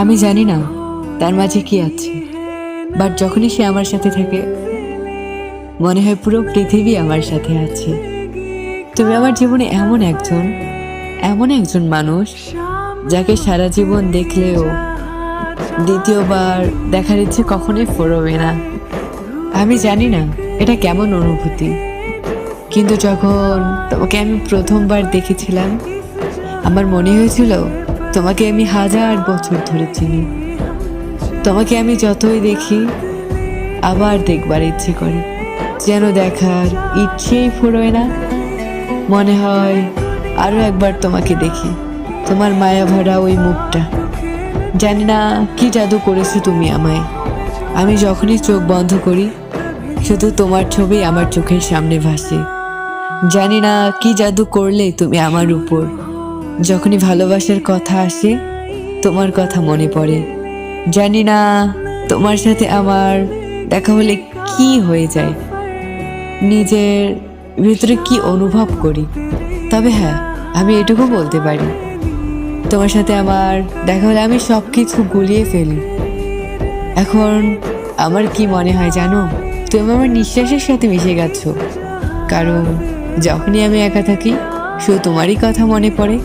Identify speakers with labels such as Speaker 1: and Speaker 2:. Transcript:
Speaker 1: আমি জানি না তার মাঝে কি আছে, বাট যখনই সে আমার সাথে থাকে মনে হয় পুরো পৃথিবী আমার সাথে আছে। তুমি আমার জীবনে এমন একজন মানুষ যাকে সারা জীবন দেখলেও দ্বিতীয়বার দেখার ইচ্ছে কখনোই ফুরোবে না। আমি জানি না এটা কেমন অনুভূতি, কিন্তু যখন তোমাকে আমি প্রথমবার দেখেছিলাম আমার মনে হয়েছিল তোমাকে আমি 1000 বছর ধরে চিনি। তোমাকে আমি যতই দেখি আবার দেখবার ইচ্ছে করে, যেন দেখার ইচ্ছেই ফুরোয় না। মনে হয় আরো একবার তোমাকে দেখি, তোমার মায়া ভরা ওই মুখটা। জানি না কি জাদু করেছো তুমি আমায়। আমি যখনই চোখ বন্ধ করি শুধু তোমার ছবি আমার চোখের সামনে ভাসে। জানি না কি জাদু করলে তুমি আমার উপর। যখনই ভালোবাসার কথা আসে তোমার কথা মনে পড়ে। জানি না তোমার সাথে আমার দেখা হলে কি হয়ে যায়, নিজের ভিতরে কি অনুভব করি। তবে হ্যাঁ, আমি এটুকু বলতে পারি তোমার সাথে আমার দেখা হলে আমি সব কিছু গুলিয়ে ফেলি। এখন আমার কি মনে হয় জানো, তুমি আমার নিঃশ্বাসের সাথে মিশে গেছো। কারণ যখনই আমি একা থাকি শুধু তোমারই কথা মনে পড়ে।